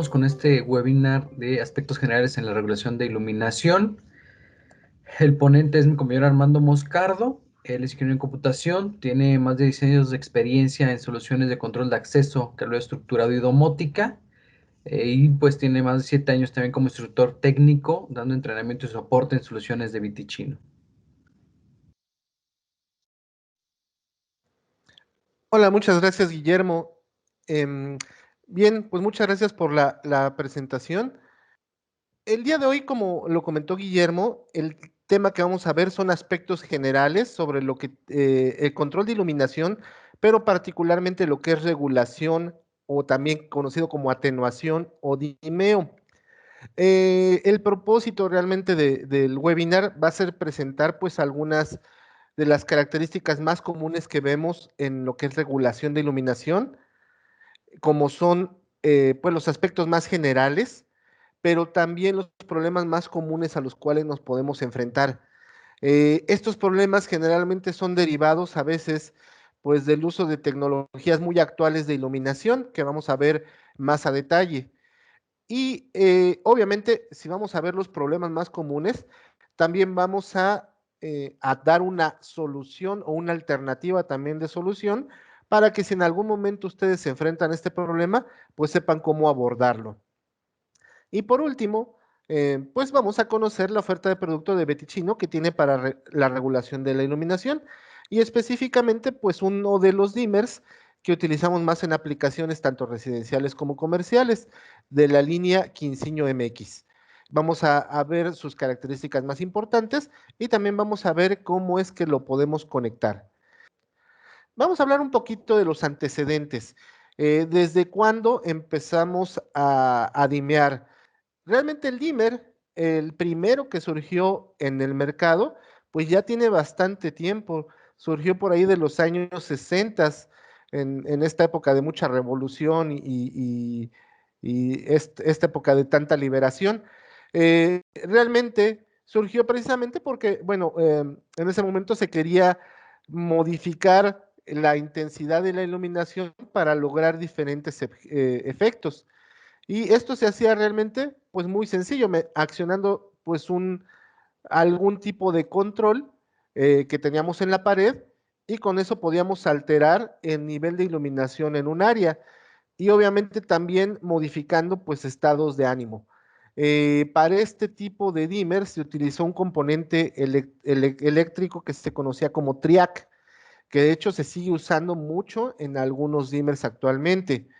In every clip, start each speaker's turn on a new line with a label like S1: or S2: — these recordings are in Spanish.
S1: Continuamos con este webinar de aspectos generales en la regulación de iluminación. El ponente es mi compañero Armando Moscardo. Él es ingeniero en computación, tiene más de 10 años de experiencia en soluciones de control de acceso, calidad estructurado y domótica. Y pues tiene más de 7 años también como instructor técnico, dando entrenamiento y soporte en soluciones de Vitichino.
S2: Hola, muchas gracias, Guillermo. Em, Bien, pues muchas gracias por la presentación. El día de hoy, como lo comentó Guillermo, el tema que vamos a ver son aspectos generales sobre lo que el control de iluminación, pero particularmente lo que es regulación o también conocido como atenuación o dimeo. El propósito realmente del webinar va a ser presentar pues algunas de las características más comunes que vemos en lo que es regulación de iluminación, como son pues los aspectos más generales, pero también los problemas más comunes a los cuales nos podemos enfrentar. Estos problemas generalmente son derivados a veces pues del uso de tecnologías muy actuales de iluminación que vamos a ver más a detalle. Y obviamente, si vamos a ver los problemas más comunes, también vamos a dar una solución o una alternativa también de solución para que si en algún momento ustedes se enfrentan a este problema, pues sepan cómo abordarlo. Y por último, pues vamos a conocer la oferta de producto de Betichino que tiene para la regulación de la iluminación y específicamente pues uno de los dimmers que utilizamos más en aplicaciones tanto residenciales como comerciales de la línea Quinciño MX. Vamos a ver sus características más importantes y también vamos a ver cómo es que lo podemos conectar. Vamos a hablar un poquito de los antecedentes. ¿Desde cuándo empezamos a dimear? Realmente el dimmer, el primero que surgió en el mercado, pues ya tiene bastante tiempo. Surgió por ahí de los años 60, en esta época de mucha revolución esta época de tanta liberación. Realmente surgió precisamente porque, bueno, en ese momento se quería modificar la intensidad de la iluminación para lograr diferentes efectos. Y esto se hacía realmente, pues muy sencillo, accionando pues algún tipo de control que teníamos en la pared y con eso podíamos alterar el nivel de iluminación en un área y obviamente también modificando pues estados de ánimo. Para este tipo de dimmer se utilizó un componente eléctrico que se conocía como TRIAC, que de hecho se sigue usando mucho en algunos dimmers actualmente.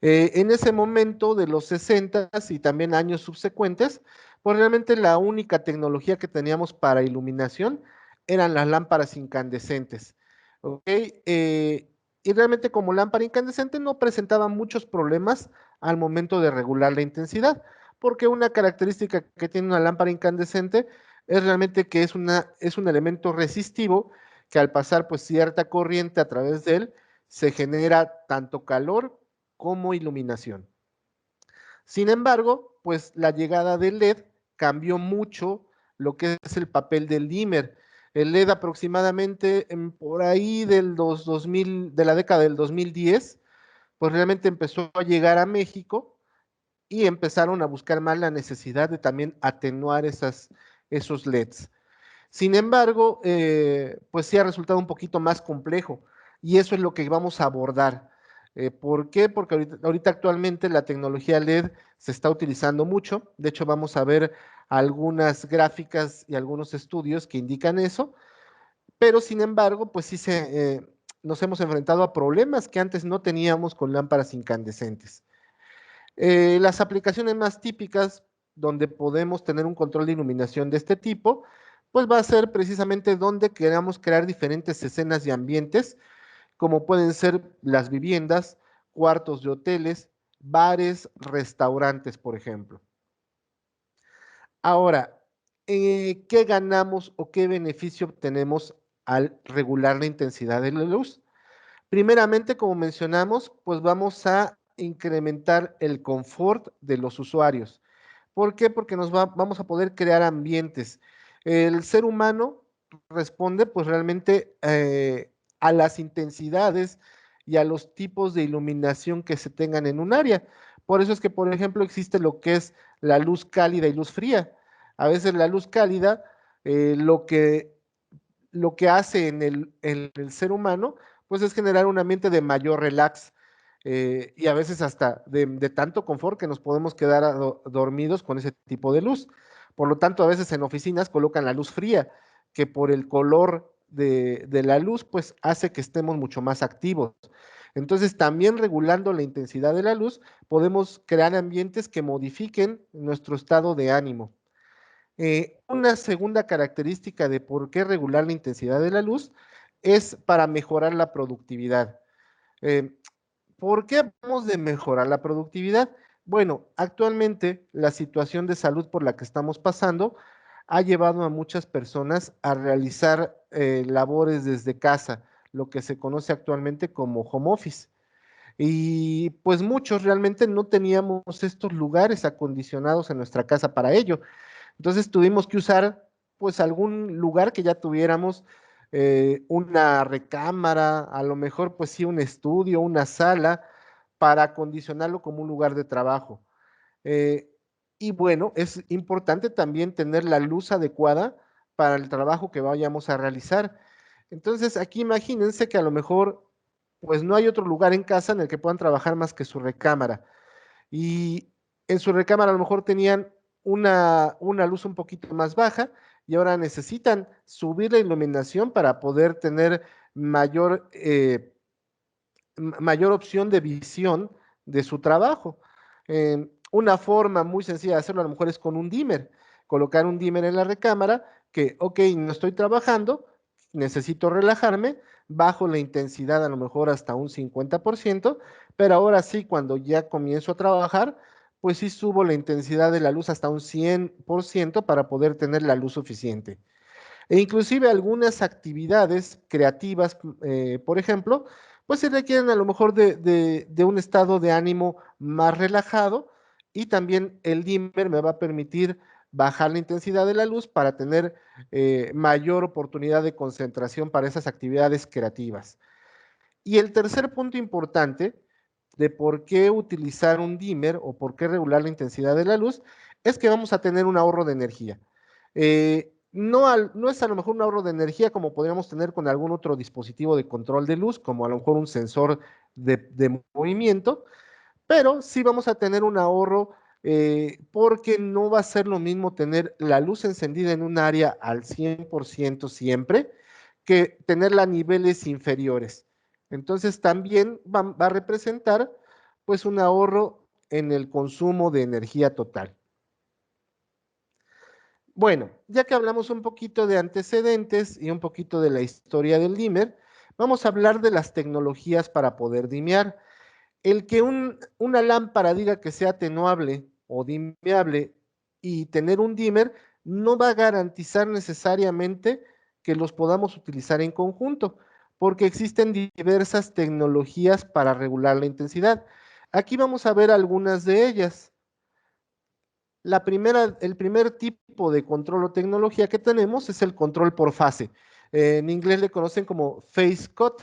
S2: En ese momento de los 60 y también años subsecuentes, pues realmente la única tecnología que teníamos para iluminación eran las lámparas incandescentes. ¿Ok? Y realmente como lámpara incandescente no presentaba muchos problemas al momento de regular la intensidad, porque una característica que tiene una lámpara incandescente es realmente que es un elemento resistivo que al pasar pues cierta corriente a través de él se genera tanto calor como iluminación. Sin embargo, pues la llegada del LED cambió mucho lo que es el papel del dimmer. El LED aproximadamente por ahí de la década del 2010, pues realmente empezó a llegar a México y empezaron a buscar más la necesidad de también atenuar esos LEDs. Sin embargo, pues sí ha resultado un poquito más complejo y eso es lo que vamos a abordar. ¿Por qué? Porque ahorita actualmente la tecnología LED se está utilizando mucho. De hecho, vamos a ver algunas gráficas y algunos estudios que indican eso, pero sin embargo, pues sí nos hemos enfrentado a problemas que antes no teníamos con lámparas incandescentes. Las aplicaciones más típicas donde podemos tener un control de iluminación de este tipo, pues va a ser precisamente donde queramos crear diferentes escenas y ambientes, como pueden ser las viviendas, cuartos de hoteles, bares, restaurantes, por ejemplo. Ahora, ¿qué ganamos o qué beneficio obtenemos al regular la intensidad de la luz? Primeramente, como mencionamos, pues vamos a incrementar el confort de los usuarios. ¿Por qué? Porque vamos a poder crear ambientes. El ser humano responde pues realmente a las intensidades y a los tipos de iluminación que se tengan en un área. Por eso es que, por ejemplo, existe lo que es la luz cálida y luz fría. A veces la luz cálida, eh, lo que, lo que hace en el ser humano, pues es generar un ambiente de mayor relax, y a veces hasta de tanto confort que nos podemos quedar dormidos con ese tipo de luz. Por lo tanto, a veces en oficinas colocan la luz fría, que por el color de la luz, pues hace que estemos mucho más activos. Entonces, también regulando la intensidad de la luz, podemos crear ambientes que modifiquen nuestro estado de ánimo. Una segunda característica de por qué regular la intensidad de la luz es para mejorar la productividad. Eh, ¿Por qué hablamos de mejorar la productividad? Bueno, actualmente la situación de salud por la que estamos pasando ha llevado a muchas personas a realizar labores desde casa, lo que se conoce actualmente como home office. Y pues muchos realmente no teníamos estos lugares acondicionados en nuestra casa para ello. Entonces tuvimos que usar pues algún lugar que ya tuviéramos, una recámara, a lo mejor pues sí un estudio, una sala, para acondicionarlo como un lugar de trabajo. Eh, y bueno, es importante también tener la luz adecuada para el trabajo que vayamos a realizar. Entonces aquí imagínense que a lo mejor pues no hay otro lugar en casa en el que puedan trabajar más que su recámara, y en su recámara a lo mejor tenían una luz un poquito más baja y ahora necesitan subir la iluminación para poder tener mayor, mayor opción de visión de su trabajo. Una forma muy sencilla de hacerlo a lo mejor es con un dimmer, colocar un dimmer en la recámara que, ok, no estoy trabajando, necesito relajarme, bajo la intensidad a lo mejor hasta un 50%, pero ahora sí, cuando ya comienzo a trabajar, pues sí subo la intensidad de la luz hasta un 100% para poder tener la luz suficiente. E inclusive algunas actividades creativas, por ejemplo, pues se requieren a lo mejor de un estado de ánimo más relajado, y también el dimmer me va a permitir bajar la intensidad de la luz para tener mayor oportunidad de concentración para esas actividades creativas. Y el tercer punto importante de por qué utilizar un dimmer o por qué regular la intensidad de la luz es que vamos a tener un ahorro de energía. No es a lo mejor un ahorro de energía como podríamos tener con algún otro dispositivo de control de luz, como a lo mejor un sensor de movimiento, pero sí vamos a tener un ahorro, porque no va a ser lo mismo tener la luz encendida en un área al 100% siempre que tenerla a niveles inferiores. Entonces también va a representar pues un ahorro en el consumo de energía total. Bueno, ya que hablamos un poquito de antecedentes y un poquito de la historia del dimmer, vamos a hablar de las tecnologías para poder dimear. El que una lámpara diga que sea atenuable o dimeable y tener un dimmer no va a garantizar necesariamente que los podamos utilizar en conjunto, porque existen diversas tecnologías para regular la intensidad. Aquí vamos a ver algunas de ellas. El primer tipo de control o tecnología que tenemos es el control por fase. En inglés le conocen como phase cut.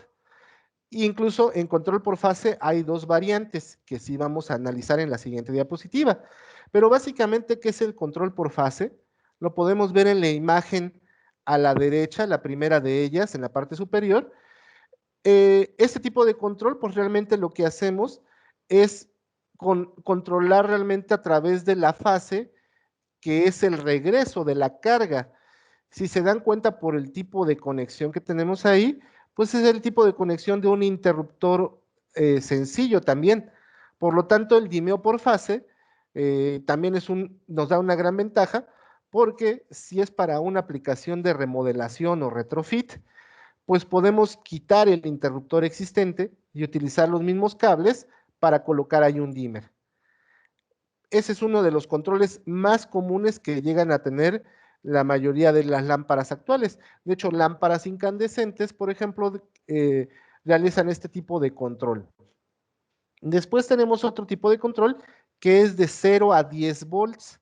S2: Incluso en control por fase hay dos variantes que sí vamos a analizar en la siguiente diapositiva. Pero básicamente, ¿qué es el control por fase? Lo podemos ver en la imagen a la derecha, la primera de ellas, en la parte superior. Este tipo de control, pues realmente lo que hacemos es controlar realmente a través de la fase, que es el regreso de la carga. Si se dan cuenta por el tipo de conexión que tenemos ahí, pues es el tipo de conexión de un interruptor sencillo también. Por lo tanto, el dimeo por fase también nos da una gran ventaja, porque si es para una aplicación de remodelación o retrofit, pues podemos quitar el interruptor existente y utilizar los mismos cables para colocar ahí un dimmer. Ese es uno de los controles más comunes que llegan a tener la mayoría de las lámparas actuales. De hecho, lámparas incandescentes, por ejemplo, realizan este tipo de control. Después tenemos otro tipo de control que es de 0 a 10 volts.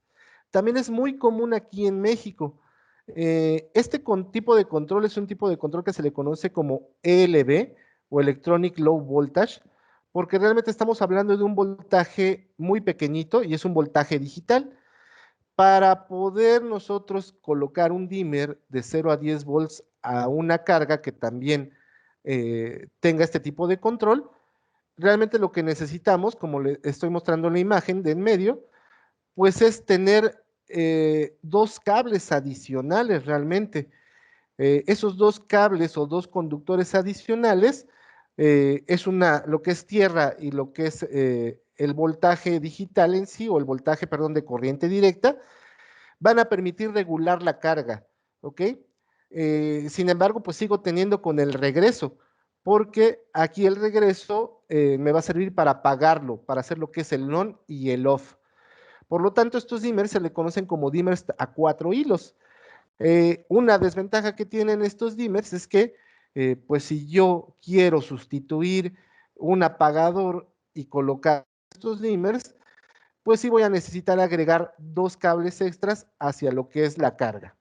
S2: También es muy común aquí en México. Tipo de control es un tipo de control que se le conoce como ELV o Electronic Low Voltage, porque realmente estamos hablando de un voltaje muy pequeñito y es un voltaje digital. Para poder nosotros colocar un dimmer de 0 a 10 volts a una carga que también tenga este tipo de control, realmente lo que necesitamos, como le estoy mostrando en la imagen de en medio, pues es tener dos cables adicionales realmente. Esos dos cables o dos conductores adicionales es lo que es tierra y lo que es el voltaje digital en sí, o el voltaje, perdón, de corriente directa, van a permitir regular la carga, ¿ok? Sin embargo, pues sigo teniendo con el regreso, porque aquí el regreso me va a servir para apagarlo, para hacer lo que es el on y el off. Por lo tanto, estos dimmers se le conocen como dimmers a 4 hilos. Una desventaja que tienen estos dimmers es que, pues si yo quiero sustituir un apagador y colocar estos dimmers, pues sí voy a necesitar agregar dos cables extras hacia lo que es la carga.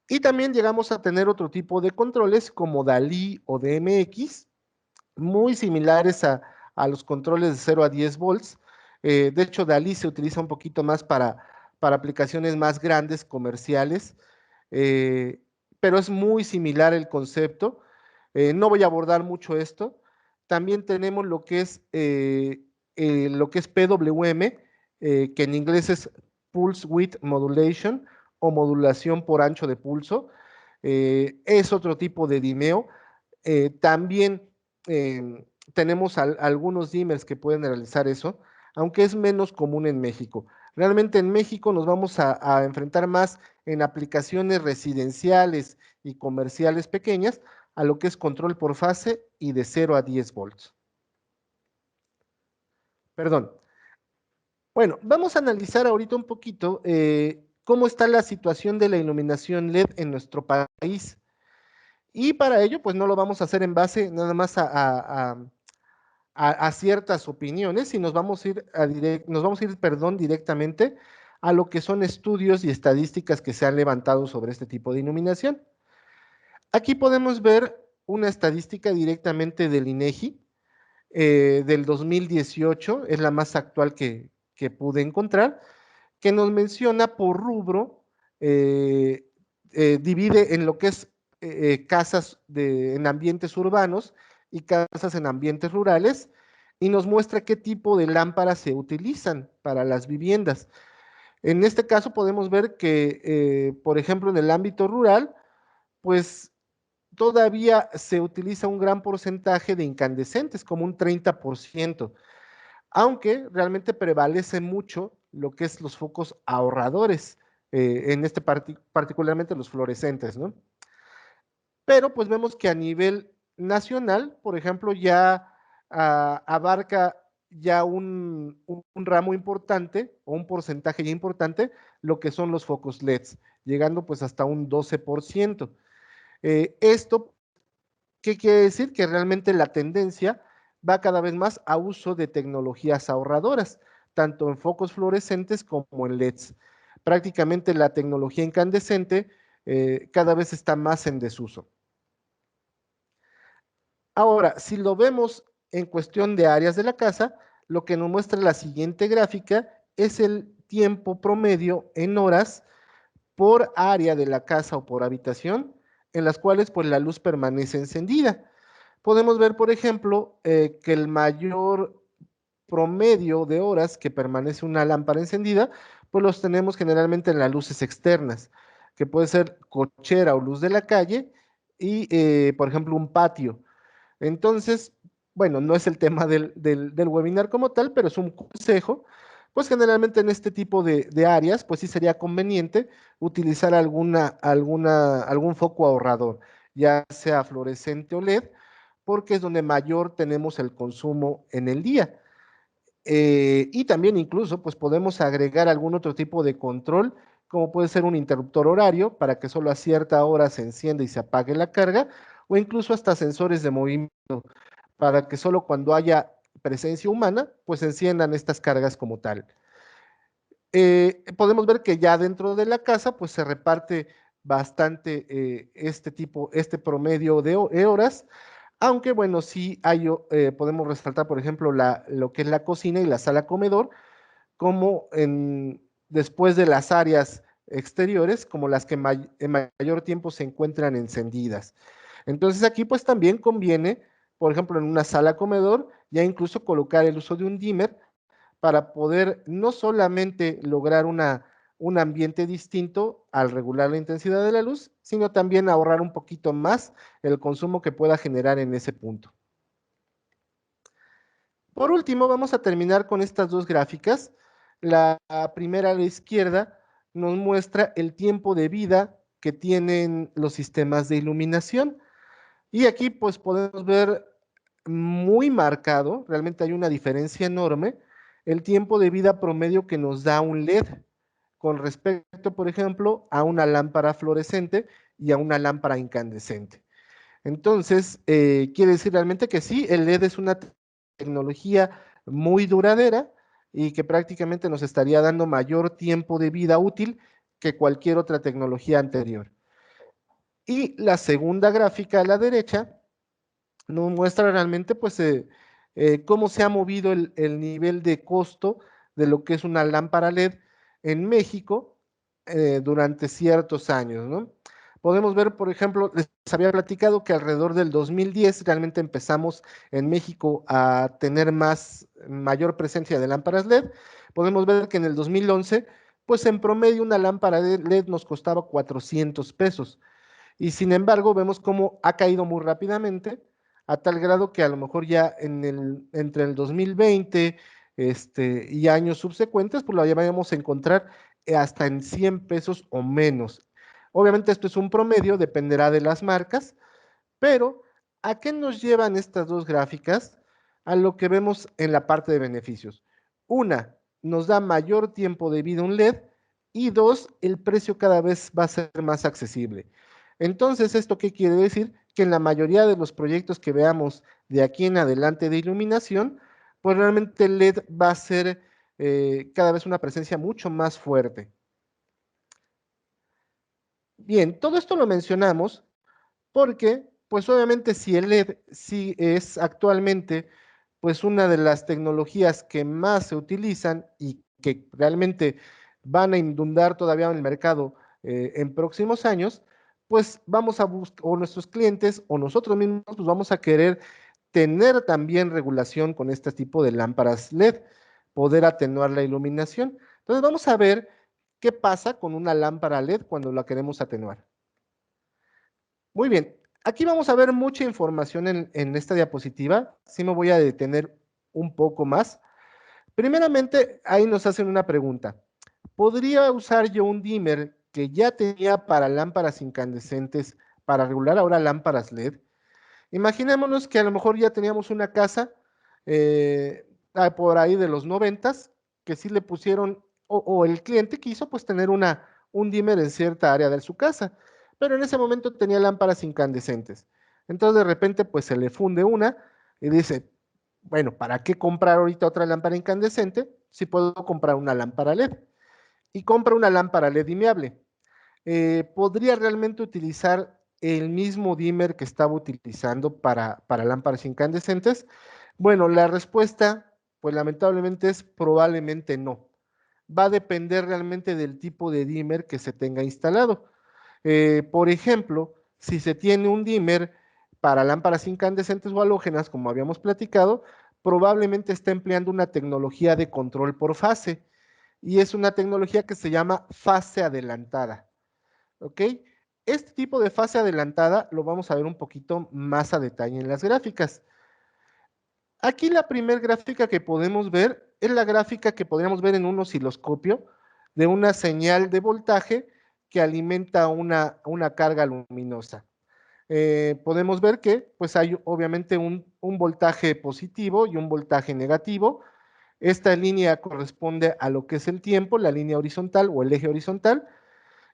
S2: Y también llegamos a tener otro tipo de controles como DALI o DMX, muy similares a los controles de 0 a 10 volts. De hecho, DALI se utiliza un poquito más para aplicaciones más grandes, comerciales, eh, pero es muy similar el concepto. No voy a abordar mucho esto. También tenemos lo que es PWM, que en inglés es Pulse Width Modulation o modulación por ancho de pulso. Es otro tipo de dimeo. También tenemos algunos dimmers que pueden realizar eso, aunque es menos común en México. Realmente en México nos vamos a enfrentar más en aplicaciones residenciales y comerciales pequeñas a lo que es control por fase y de 0 a 10 volts. Perdón. Bueno, vamos a analizar ahorita un poquito cómo está la situación de la iluminación LED en nuestro país. Y para ello, pues no lo vamos a hacer en base nada más a ciertas opiniones y nos vamos a ir, perdón, directamente a lo que son estudios y estadísticas que se han levantado sobre este tipo de iluminación. Aquí podemos ver una estadística directamente del INEGI del 2018, es la más actual que pude encontrar, que nos menciona por rubro, eh, divide en lo que es casas en ambientes urbanos y casas en ambientes rurales, y nos muestra qué tipo de lámparas se utilizan para las viviendas. En este caso podemos ver que, por ejemplo, en el ámbito rural, pues todavía se utiliza un gran porcentaje de incandescentes, como un 30%, aunque realmente prevalece mucho lo que es los focos ahorradores, particularmente los fluorescentes, ¿no? Pero pues vemos que a nivel nacional, por ejemplo, ya abarca ya un ramo importante o un porcentaje ya importante lo que son los focos LEDs, llegando pues hasta un 12%. Esto, ¿qué quiere decir? Que realmente la tendencia va cada vez más a uso de tecnologías ahorradoras, tanto en focos fluorescentes como en LEDs. Prácticamente la tecnología incandescente cada vez está más en desuso. Ahora, si lo vemos en cuestión de áreas de la casa, lo que nos muestra la siguiente gráfica es el tiempo promedio en horas por área de la casa o por habitación, en las cuales pues la luz permanece encendida. Podemos ver, por ejemplo, que el mayor promedio de horas que permanece una lámpara encendida, pues los tenemos generalmente en las luces externas, que puede ser cochera o luz de la calle y, por ejemplo, un patio. Entonces, bueno, no es el tema del webinar como tal, pero es un consejo. Pues generalmente en este tipo de áreas, pues sí sería conveniente utilizar algún foco ahorrador, ya sea fluorescente o LED, porque es donde mayor tenemos el consumo en el día. Y también incluso, pues podemos agregar algún otro tipo de control, como puede ser un interruptor horario, para que solo a cierta hora se encienda y se apague la carga, o incluso hasta sensores de movimiento para que solo cuando haya presencia humana, pues enciendan estas cargas como tal. Podemos ver que ya dentro de la casa, pues se reparte bastante este promedio de horas, Aunque bueno, sí hay, podemos resaltar, por ejemplo, lo que es la cocina y la sala comedor, como después de las áreas exteriores, como las que en mayor tiempo se encuentran encendidas. Entonces aquí pues también conviene, por ejemplo, en una sala comedor, ya incluso colocar el uso de un dimmer para poder no solamente lograr un ambiente distinto al regular la intensidad de la luz, sino también ahorrar un poquito más el consumo que pueda generar en ese punto. Por último, vamos a terminar con estas dos gráficas. La primera a la izquierda nos muestra el tiempo de vida que tienen los sistemas de iluminación. Y aquí pues podemos ver muy marcado, realmente hay una diferencia enorme, el tiempo de vida promedio que nos da un LED con respecto, por ejemplo, a una lámpara fluorescente y a una lámpara incandescente. Entonces, quiere decir realmente que sí, el LED es una tecnología muy duradera y que prácticamente nos estaría dando mayor tiempo de vida útil que cualquier otra tecnología anterior. Y la segunda gráfica a la derecha nos muestra realmente pues cómo se ha movido el nivel de costo de lo que es una lámpara LED en México durante ciertos años, ¿no? Podemos ver, por ejemplo, les había platicado que alrededor del 2010 realmente empezamos en México a tener mayor presencia de lámparas LED. Podemos ver que en el 2011, pues en promedio una lámpara de LED nos costaba 400 pesos. Y sin embargo, vemos cómo ha caído muy rápidamente, a tal grado que a lo mejor ya entre el 2020 y años subsecuentes, pues la vamos a encontrar hasta en 100 pesos o menos. Obviamente esto es un promedio, dependerá de las marcas, pero ¿a qué nos llevan estas dos gráficas? A lo que vemos en la parte de beneficios. Una, nos da mayor tiempo de vida un LED y dos, el precio cada vez va a ser más accesible. Entonces, ¿esto qué quiere decir? Que en la mayoría de los proyectos que veamos de aquí en adelante de iluminación, pues realmente el LED va a ser cada vez una presencia mucho más fuerte. Bien, todo esto lo mencionamos porque, pues obviamente si el LED sí es actualmente pues una de las tecnologías que más se utilizan y que realmente van a inundar todavía el mercado en próximos años, pues vamos a buscar, o nuestros clientes o nosotros mismos, pues vamos a querer tener también regulación con este tipo de lámparas LED, poder atenuar la iluminación. Entonces vamos a ver qué pasa con una lámpara LED cuando la queremos atenuar. Muy bien, aquí vamos a ver mucha información en esta diapositiva. Sí me voy a detener un poco más. Primeramente, ahí nos hacen una pregunta. ¿Podría usar yo un dimmer que ya tenía para lámparas incandescentes para regular ahora lámparas LED? Imaginémonos que a lo mejor ya teníamos una casa por ahí de los 90s, que sí le pusieron, o el cliente quiso pues tener un dimmer en cierta área de su casa, pero en ese momento tenía lámparas incandescentes. Entonces de repente pues se le funde una y dice, bueno, ¿para qué comprar ahorita otra lámpara incandescente si puedo comprar una lámpara LED? Y compra una lámpara LED dimeable. ¿Podría realmente utilizar el mismo dimmer que estaba utilizando para lámparas incandescentes? Bueno, la respuesta, pues lamentablemente es probablemente no. Va a depender realmente del tipo de dimmer que se tenga instalado. Por ejemplo, si se tiene un dimmer para lámparas incandescentes o halógenas, como habíamos platicado, probablemente está empleando una tecnología de control por fase y es una tecnología que se llama fase adelantada. ¿Ok? Este tipo de fase adelantada lo vamos a ver un poquito más a detalle en las gráficas. Aquí la primera gráfica que podemos ver es la gráfica que podríamos ver en un osciloscopio de una señal de voltaje que alimenta una carga luminosa. Podemos ver que pues hay obviamente un voltaje positivo y un voltaje negativo. Esta línea corresponde a lo que es el tiempo, la línea horizontal o el eje horizontal,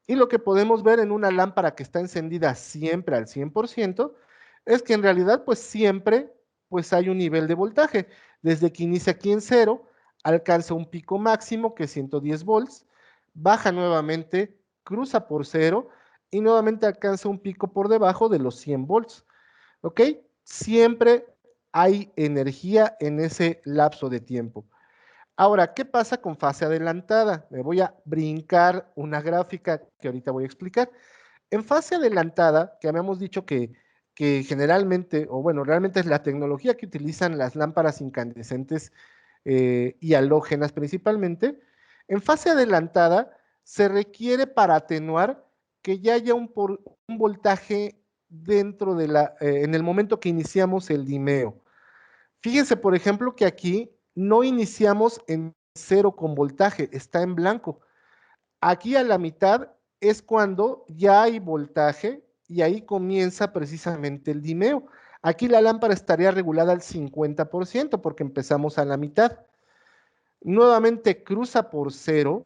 S2: y lo que podemos ver en una lámpara que está encendida siempre al 100% es que en realidad pues siempre pues hay un nivel de voltaje. Desde que inicia aquí en cero, alcanza un pico máximo que es 110 volts, baja nuevamente, cruza por cero y nuevamente alcanza un pico por debajo de los 100 volts. ¿Ok? siempre hay energía en ese lapso de tiempo. Ahora, ¿qué pasa con fase adelantada? Me voy a brincar una gráfica que ahorita voy a explicar. En fase adelantada, que habíamos dicho que generalmente, o bueno, realmente es la tecnología que utilizan las lámparas incandescentes y halógenas principalmente, en fase adelantada se requiere para atenuar que ya haya un voltaje dentro de en el momento que iniciamos el dimeo. Fíjense, por ejemplo, que aquí no iniciamos en cero con voltaje, está en blanco. Aquí a la mitad es cuando ya hay voltaje y ahí comienza precisamente el dimeo. Aquí la lámpara estaría regulada al 50% porque empezamos a la mitad. Nuevamente cruza por cero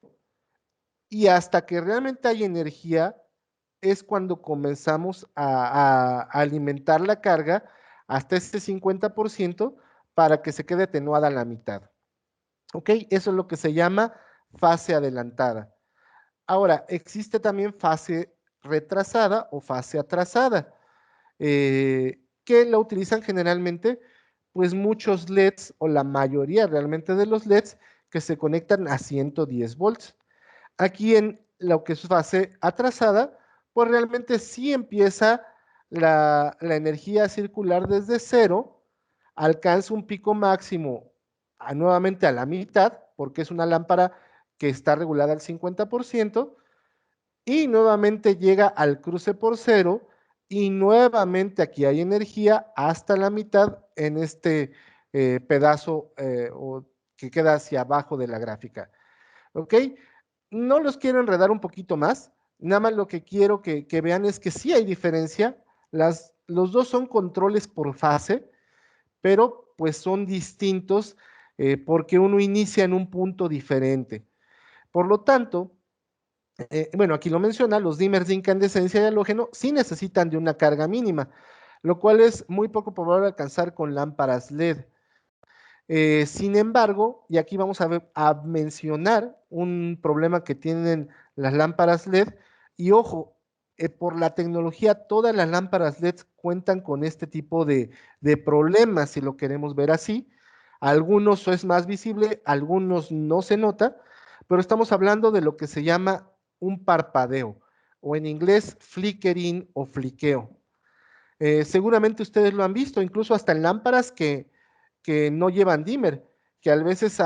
S2: y hasta que realmente hay energía es cuando comenzamos a alimentar la carga hasta ese 50% para que se quede atenuada a la mitad. ¿Ok? Eso es lo que se llama fase adelantada. Ahora, existe también fase retrasada o fase atrasada, que la utilizan generalmente pues muchos LEDs o la mayoría realmente de los LEDs que se conectan a 110 volts. Aquí en lo que es fase atrasada, pues realmente sí empieza la energía a circular desde cero, alcanza un pico máximo nuevamente a la mitad, porque es una lámpara que está regulada al 50%, y nuevamente llega al cruce por cero, y nuevamente aquí hay energía hasta la mitad en este pedazo que queda hacia abajo de la gráfica. ¿Ok? No los quiero enredar un poquito más, nada más lo que quiero que vean es que sí hay diferencia, los dos son controles por fase, pero pues son distintos porque uno inicia en un punto diferente. Por lo tanto, bueno, aquí lo menciona, los dimmers de incandescencia y halógeno sí necesitan de una carga mínima, lo cual es muy poco probable alcanzar con lámparas LED. Sin embargo, y aquí vamos a mencionar un problema que tienen las lámparas LED, y ojo, por la tecnología, todas las lámparas LED cuentan con este tipo de problemas, si lo queremos ver así. Algunos es más visible, algunos no se nota, pero estamos hablando de lo que se llama un parpadeo, o en inglés flickering o fliqueo. Seguramente ustedes lo han visto, incluso hasta en lámparas que no llevan dimmer, que a veces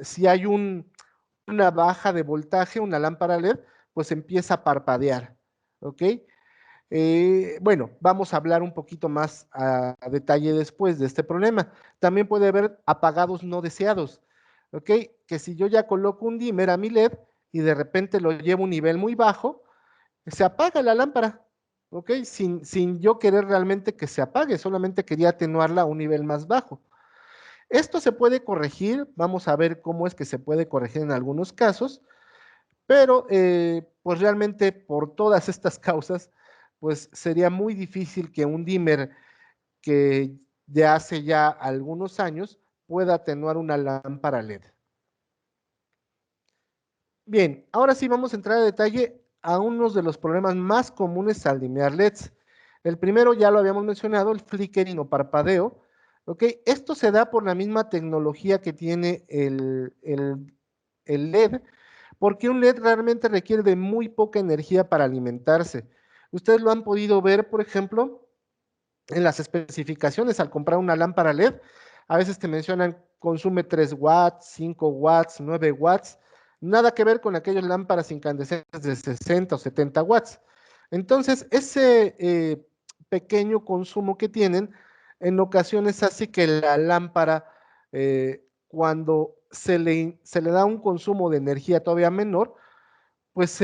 S2: si hay una baja de voltaje, una lámpara LED, pues empieza a parpadear, ¿ok? Bueno, vamos a hablar un poquito más a detalle después de este problema. También puede haber apagados no deseados, ¿ok? Que si yo ya coloco un dimmer a mi LED y de repente lo llevo a un nivel muy bajo, se apaga la lámpara, ¿ok? Sin yo querer realmente que se apague, solamente quería atenuarla a un nivel más bajo. Esto se puede corregir, vamos a ver cómo es que se puede corregir en algunos casos, pero pues realmente por todas estas causas, pues sería muy difícil que un dimmer que de hace ya algunos años pueda atenuar una lámpara LED. Bien, ahora sí vamos a entrar a detalle a unos de los problemas más comunes al dimear LEDs. El primero ya lo habíamos mencionado, el flickering o parpadeo. ¿Ok? Esto se da por la misma tecnología que tiene el LED, porque un LED realmente requiere de muy poca energía para alimentarse. Ustedes lo han podido ver, por ejemplo, en las especificaciones al comprar una lámpara LED. A veces te mencionan consume 3 watts, 5 watts, 9 watts. Nada que ver con aquellas lámparas incandescentes de 60 o 70 watts. Entonces, ese pequeño consumo que tienen en ocasiones hace que la lámpara, cuando se le da un consumo de energía todavía menor, pues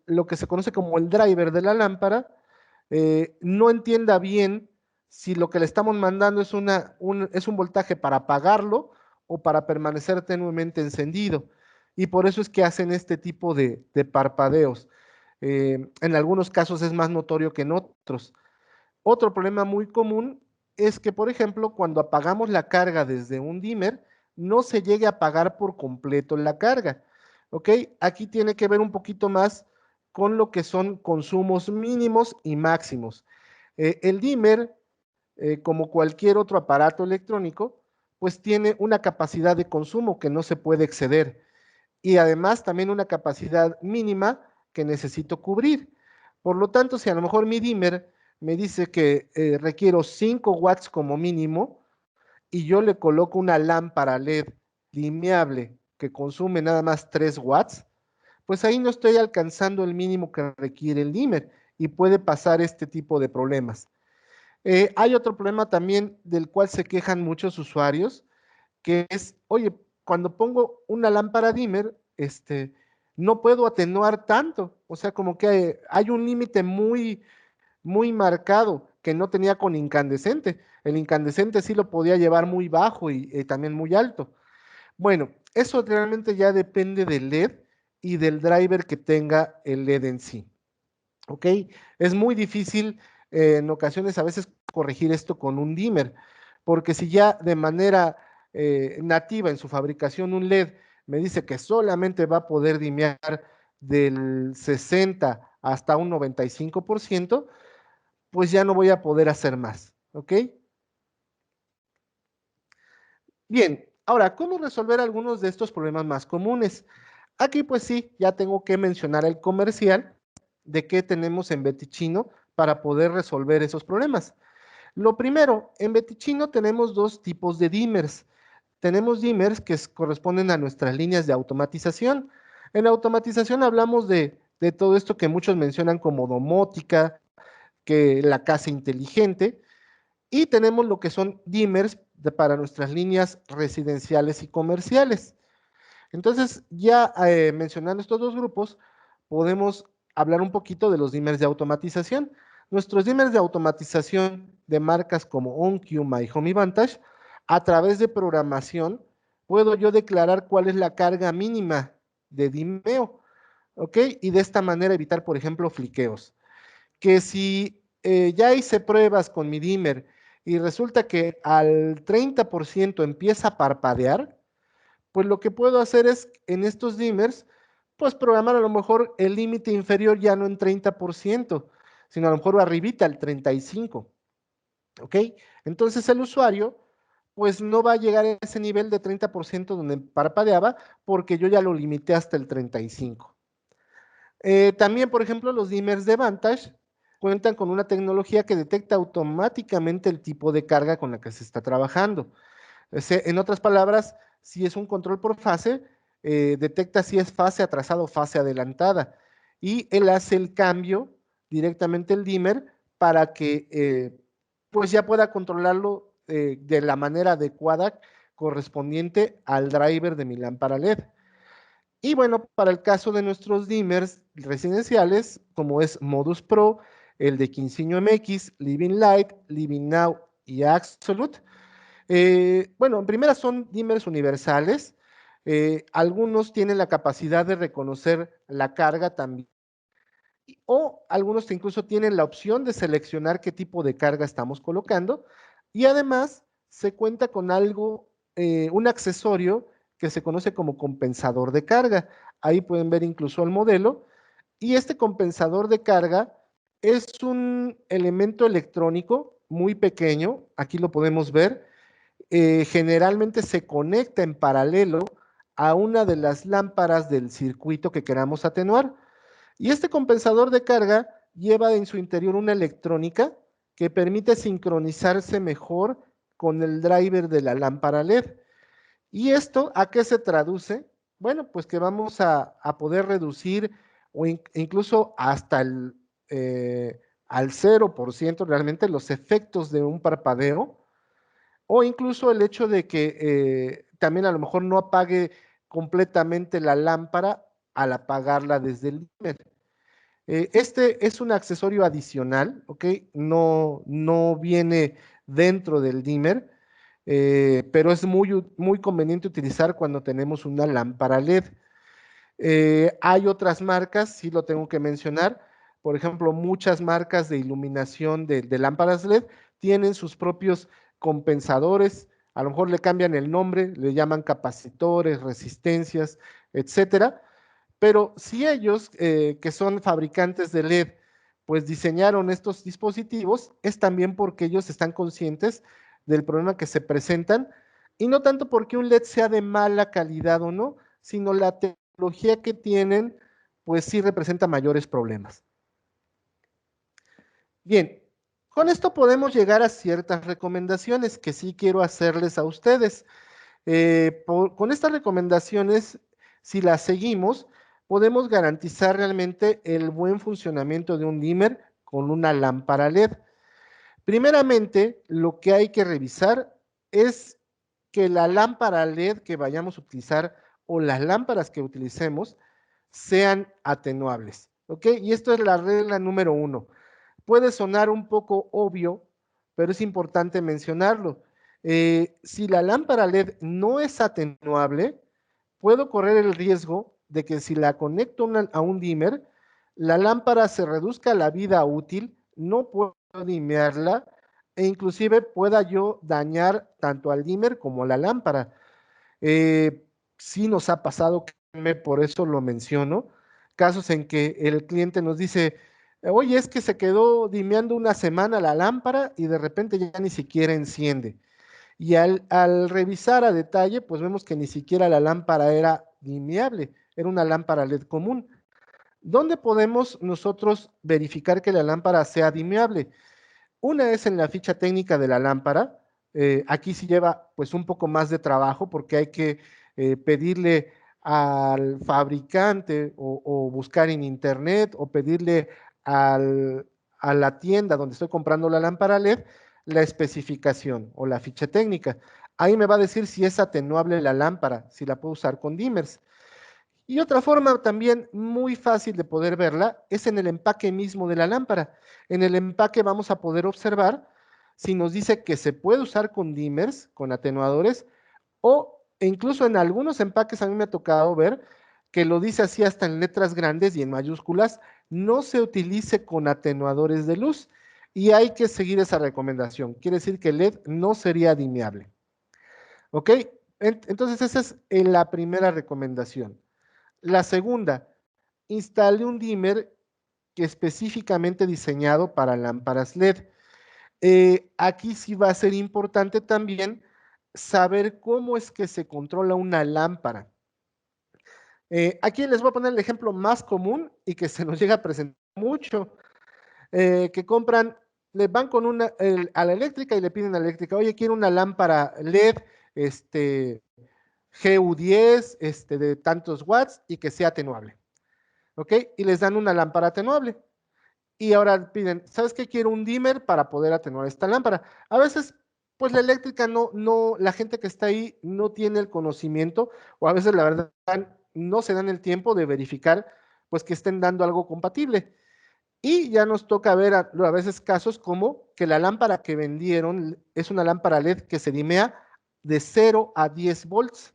S2: lo que se conoce como el driver de la lámpara no entienda bien si lo que le estamos mandando es un voltaje para apagarlo o para permanecer tenuemente encendido. Y por eso es que hacen este tipo de parpadeos. En algunos casos es más notorio que en otros. Otro problema muy común es que, por ejemplo, cuando apagamos la carga desde un dimmer, no se llegue a apagar por completo la carga. ¿Ok? Aquí tiene que ver un poquito más con lo que son consumos mínimos y máximos. El dimmer como cualquier otro aparato electrónico, pues tiene una capacidad de consumo que no se puede exceder y además también una capacidad mínima que necesito cubrir. Por lo tanto, si a lo mejor mi dimmer me dice que requiero 5 watts como mínimo y yo le coloco una lámpara LED lineable que consume nada más 3 watts, pues ahí no estoy alcanzando el mínimo que requiere el dimmer y puede pasar este tipo de problemas. Hay otro problema también del cual se quejan muchos usuarios, que es, oye, cuando pongo una lámpara dimmer, no puedo atenuar tanto, o sea, como que hay un límite muy marcado que no tenía con incandescente. El incandescente sí lo podía llevar muy bajo y también muy alto. Bueno, eso realmente ya depende del LED y del driver que tenga el LED en sí. ¿Ok? Es muy difícil en ocasiones a veces corregir esto con un dimmer, porque si ya de manera nativa en su fabricación un LED me dice que solamente va a poder dimear del 60 hasta un 95%, pues ya no voy a poder hacer más. ¿Ok? Bien, ahora, ¿cómo resolver algunos de estos problemas más comunes? Aquí pues sí, ya tengo que mencionar el comercial de qué tenemos en Betichino para poder resolver esos problemas. Lo primero, en Betichino tenemos dos tipos de dimmers. Tenemos dimmers que corresponden a nuestras líneas de automatización. En automatización hablamos de todo esto que muchos mencionan como domótica, que la casa inteligente, y tenemos lo que son dimmers para nuestras líneas residenciales y comerciales. Entonces, ya mencionando estos dos grupos, podemos hablar un poquito de los dimmers de automatización. Nuestros dimmers de automatización de marcas como OnQ, MyHome y Vantage, a través de programación, puedo yo declarar cuál es la carga mínima de dimeo, ¿ok? Y de esta manera evitar, por ejemplo, fliqueos. Que si ya hice pruebas con mi dimmer y resulta que al 30% empieza a parpadear, pues lo que puedo hacer es en estos dimmers, pues programar a lo mejor el límite inferior ya no en 30%, sino a lo mejor arribita al 35%, ¿ok? Entonces el usuario pues no va a llegar a ese nivel de 30% donde parpadeaba porque yo ya lo limité hasta el 35%. También, por ejemplo, los dimmers de Vantage cuentan con una tecnología que detecta automáticamente el tipo de carga con la que se está trabajando. En otras palabras, si es un control por fase, detecta si es fase atrasada o fase adelantada. Y él hace el cambio directamente el dimmer para que pues ya pueda controlarlo de la manera adecuada correspondiente al driver de mi lámpara LED. Y bueno, para el caso de nuestros dimmers residenciales, como es Modus Pro, el de Quinceañero MX, Living Light, Living Now y Absolute, bueno, en primera son dimmers universales. Algunos tienen la capacidad de reconocer la carga también, o algunos incluso tienen la opción de seleccionar qué tipo de carga estamos colocando. Y además se cuenta con algo, un accesorio que se conoce como compensador de carga. Ahí pueden ver incluso el modelo. Y este compensador de carga es un elemento electrónico muy pequeño. Aquí lo podemos ver, generalmente se conecta en paralelo a una de las lámparas del circuito que queramos atenuar. Y este compensador de carga lleva en su interior una electrónica que permite sincronizarse mejor con el driver de la lámpara LED. ¿Y esto a qué se traduce? Bueno, pues que vamos a poder reducir o incluso hasta al 0% realmente los efectos de un parpadeo, o incluso el hecho de que también a lo mejor no apague completamente la lámpara al apagarla desde el dimmer. Este es un accesorio adicional, ¿ok? No viene dentro del dimmer, pero es muy conveniente utilizar cuando tenemos una lámpara LED. Hay otras marcas, sí lo tengo que mencionar. Por ejemplo, muchas marcas de iluminación de lámparas LED tienen sus propios compensadores. A lo mejor le cambian el nombre, le llaman capacitores, resistencias, etcétera. Pero si ellos, que son fabricantes de LED, pues diseñaron estos dispositivos es también porque ellos están conscientes del problema que se presentan y no tanto porque un LED sea de mala calidad o no, sino la tecnología que tienen, pues sí representa mayores problemas. Bien, con esto podemos llegar a ciertas recomendaciones que sí quiero hacerles a ustedes. Con estas recomendaciones, si las seguimos, podemos garantizar realmente el buen funcionamiento de un dimmer con una lámpara LED. Primeramente, lo que hay que revisar es que la lámpara LED que vayamos a utilizar o las lámparas que utilicemos sean atenuables. ¿Ok? Y esto es la regla número 1. Puede sonar un poco obvio, pero es importante mencionarlo. Si la lámpara LED no es atenuable, puedo correr el riesgo de que si la conecto a un dimmer, la lámpara se reduzca la vida útil, no puedo dimearla e inclusive pueda yo dañar tanto al dimmer como a la lámpara. Sí nos ha pasado, por eso lo menciono, casos en que el cliente nos dice, oye, es que se quedó dimeando una semana la lámpara y de repente ya ni siquiera enciende. Y al revisar a detalle, pues vemos que ni siquiera la lámpara era dimeable, era una lámpara LED común. ¿Dónde podemos nosotros verificar que la lámpara sea dimeable? Una es en la ficha técnica de la lámpara. Aquí sí lleva pues un poco más de trabajo porque hay que pedirle al fabricante o buscar en internet o pedirle a la tienda donde estoy comprando la lámpara LED la especificación o la ficha técnica. Ahí me va a decir si es atenuable la lámpara, si la puedo usar con dimmers. Y otra forma también muy fácil de poder verla es en el empaque mismo de la lámpara. En el empaque vamos a poder observar si nos dice que se puede usar con dimmers, con atenuadores, o incluso en algunos empaques a mí me ha tocado ver que lo dice así hasta en letras grandes y en mayúsculas, no se utilice con atenuadores de luz. Y hay que seguir esa recomendación. Quiere decir que el LED no sería dimeable. ¿Ok? Entonces esa es la primera recomendación. La segunda, instale un dimmer que específicamente diseñado para lámparas LED. Aquí sí va a ser importante también saber cómo es que se controla una lámpara. Aquí les voy a poner el ejemplo más común y que se nos llega a presentar mucho, que compran, le van con a la eléctrica y le piden a la eléctrica, oye, quiero una lámpara LED, GU10, de tantos watts y que sea atenuable. ¿Ok? Y les dan una lámpara atenuable. Y ahora piden, ¿sabes qué? Quiero un dimmer para poder atenuar esta lámpara. A veces, pues la eléctrica la gente que está ahí no tiene el conocimiento, o a veces la verdad no se dan el tiempo de verificar, pues que estén dando algo compatible. Y ya nos toca ver a veces casos como que la lámpara que vendieron es una lámpara LED que se dimea de 0 a 10 volts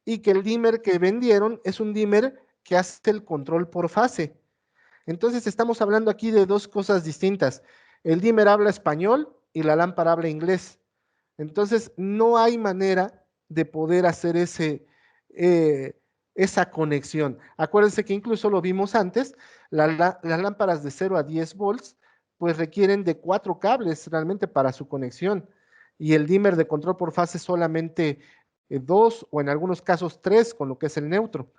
S2: y que el dimmer que vendieron es un dimmer que hace el control por fase. Entonces estamos hablando aquí de dos cosas distintas. El dimmer habla español y la lámpara habla inglés. Entonces no hay manera de poder hacer esa conexión. Acuérdense que incluso lo vimos antes, las lámparas de 0 a 10 volts pues requieren de 4 cables realmente para su conexión y el dimmer de control por fase solamente 2 o en algunos casos 3 con lo que es el neutro.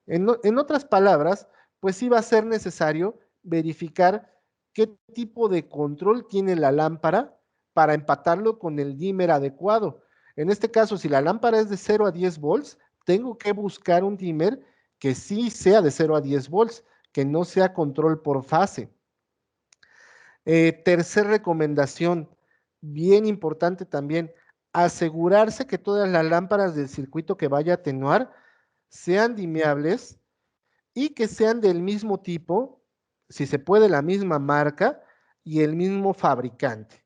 S2: En otras palabras, pues sí va a ser necesario verificar qué tipo de control tiene la lámpara para empatarlo con el dimmer adecuado. En este caso, si la lámpara es de 0 a 10 volts, tengo que buscar un dimmer que sí sea de 0 a 10 volts, que no sea control por fase. Tercer recomendación, bien importante también, asegurarse que todas las lámparas del circuito que vaya a atenuar sean dimeables y que sean del mismo tipo, si se puede la misma marca y el mismo fabricante.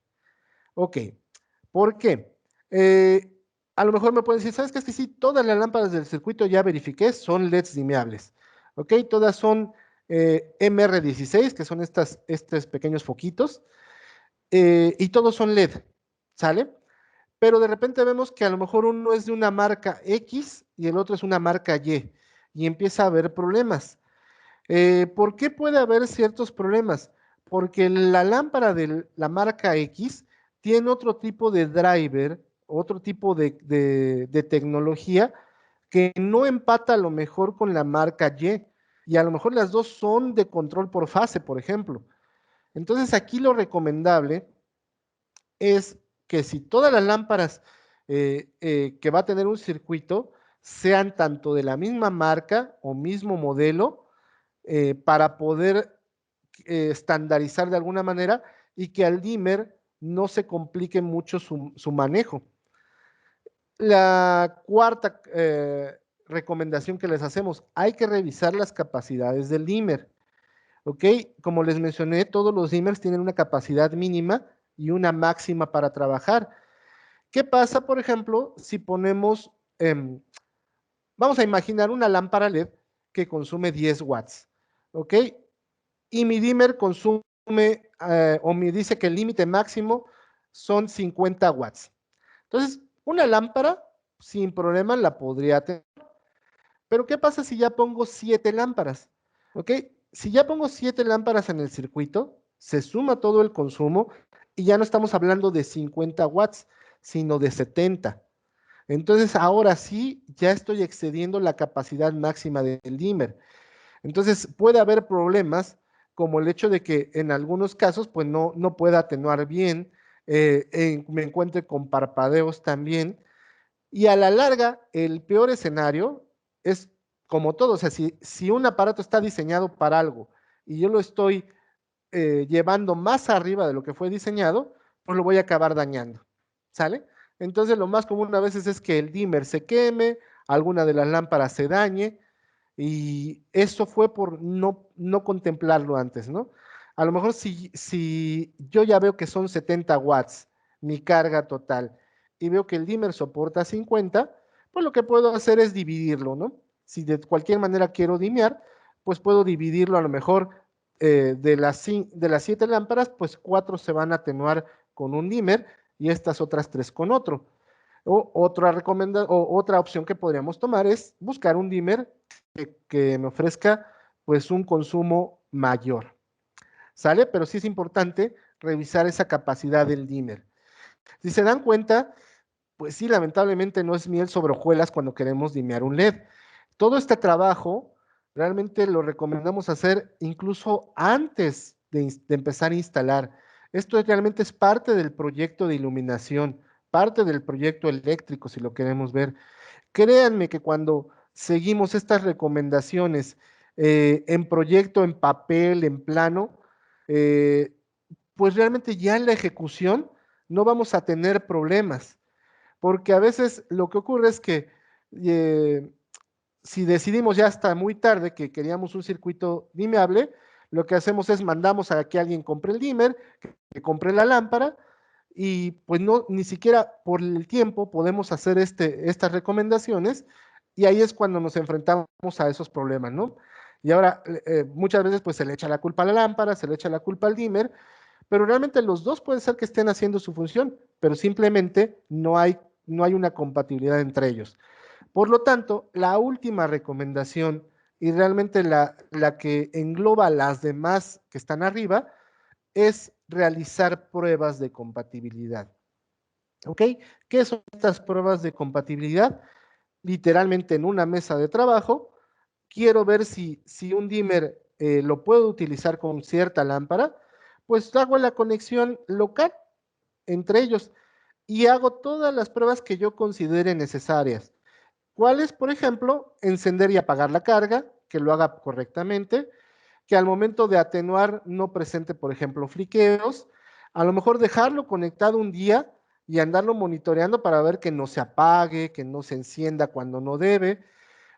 S2: Ok, ¿por qué? A lo mejor me pueden decir, ¿sabes qué? Es que sí, todas las lámparas del circuito ya verifiqué, son LEDs dimeables. Ok, todas son MR16, que son estos pequeños foquitos, y todos son LED, ¿sale? Pero de repente vemos que a lo mejor uno es de una marca X y el otro es una marca y empieza a haber problemas. ¿Por qué puede haber ciertos problemas? porque la lámpara de la marca X tiene otro tipo de driver, otro tipo de tecnología que no empata a lo mejor con la marca Y. Y a lo mejor las dos son de control por fase, por ejemplo. Entonces aquí lo recomendable es que si todas las lámparas que va a tener un circuito sean tanto de la misma marca o mismo modelo, para poder estandarizar de alguna manera y que al dimmer no se complique mucho su manejo. La cuarta recomendación que les hacemos, hay que revisar las capacidades del dimmer. ¿Ok? Como les mencioné, todos los dimmers tienen una capacidad mínima y una máxima para trabajar. ¿Qué pasa, por ejemplo, si ponemos, vamos a imaginar una lámpara LED que consume 10 watts? ¿Ok? Y mi dimmer consume, o me dice que el límite máximo son 50 watts. Entonces, una lámpara sin problema la podría tener. Pero ¿qué pasa si ya pongo 7 lámparas? ¿Ok? Si ya pongo 7 lámparas en el circuito, se suma todo el consumo y ya no estamos hablando de 50 watts, sino de 70. Entonces, ahora sí, ya estoy excediendo la capacidad máxima del dimmer. Entonces, puede haber problemas como el hecho de que en algunos casos, pues no pueda atenuar bien, me encuentre con parpadeos también, y a la larga, el peor escenario es como todo, o sea, si un aparato está diseñado para algo y yo lo estoy llevando más arriba de lo que fue diseñado, pues lo voy a acabar dañando, ¿sale? Entonces lo más común a veces es que el dimmer se queme, alguna de las lámparas se dañe, y eso fue por no contemplarlo antes, ¿no? A lo mejor si yo ya veo que son 70 watts mi carga total y veo que el dimmer soporta 50, pues lo que puedo hacer es dividirlo, ¿no? Si de cualquier manera quiero dimear, pues puedo dividirlo a lo mejor de las 7 lámparas, pues 4 se van a atenuar con un dimmer y estas otras 3 con otro. O otra opción que podríamos tomar es buscar un dimmer que me ofrezca pues un consumo mayor. ¿Sale? Pero sí es importante revisar esa capacidad del dimmer. Si se dan cuenta, pues sí, lamentablemente no es miel sobre hojuelas cuando queremos dimear un LED. Todo este trabajo realmente lo recomendamos hacer incluso antes de empezar a instalar. Esto realmente es parte del proyecto de iluminación, parte del proyecto eléctrico, si lo queremos ver. Créanme que cuando seguimos estas recomendaciones en proyecto, en papel, en plano, eh, pues realmente ya en la ejecución no vamos a tener problemas, porque a veces lo que ocurre es que eh, si decidimos ya hasta muy tarde que queríamos un circuito dimeable, lo que hacemos es mandamos a que alguien compre el dimmer, que compre la lámpara, y pues no, ni siquiera por el tiempo podemos hacer estas recomendaciones, y ahí es cuando nos enfrentamos a esos problemas, ¿no? Y ahora muchas veces pues se le echa la culpa a la lámpara, se le echa la culpa al dimmer, pero realmente los dos pueden ser que estén haciendo su función, pero simplemente no hay una compatibilidad entre ellos. Por lo tanto, la última recomendación y realmente la que engloba las demás que están arriba es realizar pruebas de compatibilidad. ¿Ok? ¿Qué son estas pruebas de compatibilidad? Literalmente en una mesa de trabajo, quiero ver si un dimmer lo puedo utilizar con cierta lámpara, pues hago la conexión local entre ellos y hago todas las pruebas que yo considere necesarias. ¿Cuáles? Por ejemplo, encender y apagar la carga, que lo haga correctamente, que al momento de atenuar no presente, por ejemplo, fliqueos, a lo mejor dejarlo conectado un día y andarlo monitoreando para ver que no se apague, que no se encienda cuando no debe.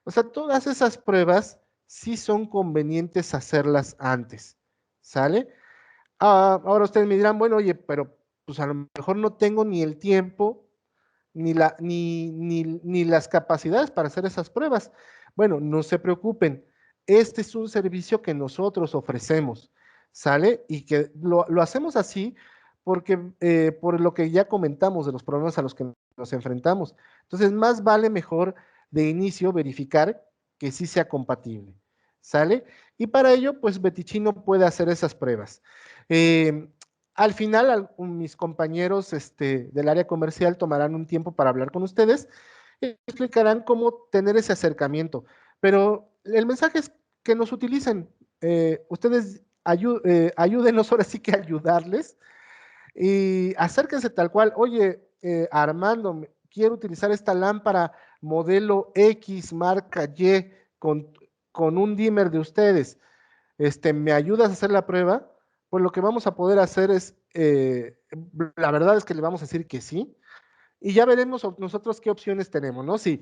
S2: O sea, todas esas pruebas sí son convenientes hacerlas antes, ¿sale? Ahora ustedes me dirán, bueno, oye, pero pues a lo mejor no tengo ni el tiempo ni las capacidades para hacer esas pruebas. Bueno, no se preocupen, este es un servicio que nosotros ofrecemos, ¿sale? Y que lo hacemos así porque por lo que ya comentamos de los problemas a los que nos enfrentamos. Entonces, más vale mejor de inicio verificar que sí sea compatible, ¿sale? Y para ello, pues Betichino puede hacer esas pruebas. Eh, Al final, mis compañeros del área comercial tomarán un tiempo para hablar con ustedes y explicarán cómo tener ese acercamiento. Pero el mensaje es que nos utilicen. Ustedes ayúdenos ahora sí que ayudarles y acérquense tal cual. Oye, Armando, quiero utilizar esta lámpara modelo X, marca Y, con, con un dimmer de ustedes. ¿Me ayudas a hacer la prueba? Pues lo que vamos a poder hacer es, la verdad es que le vamos a decir que sí, y ya veremos nosotros qué opciones tenemos, ¿no? Si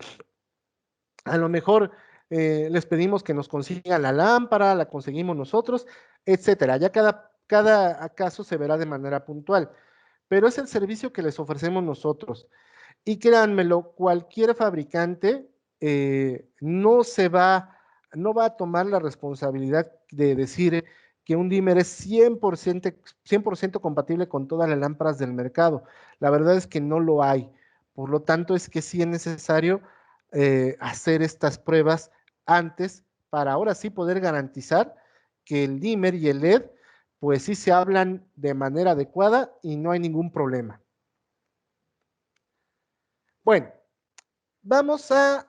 S2: a lo mejor les pedimos que nos consigan la lámpara, la conseguimos nosotros, etcétera. Ya cada caso se verá de manera puntual, pero es el servicio que les ofrecemos nosotros. Y créanmelo, cualquier fabricante no va a tomar la responsabilidad de decir que un dimmer es 100% compatible con todas las lámparas del mercado. La verdad es que no lo hay. Por lo tanto, es que sí es necesario hacer estas pruebas antes para ahora sí poder garantizar que el dimmer y el LED pues sí se hablan de manera adecuada y no hay ningún problema. Bueno, vamos a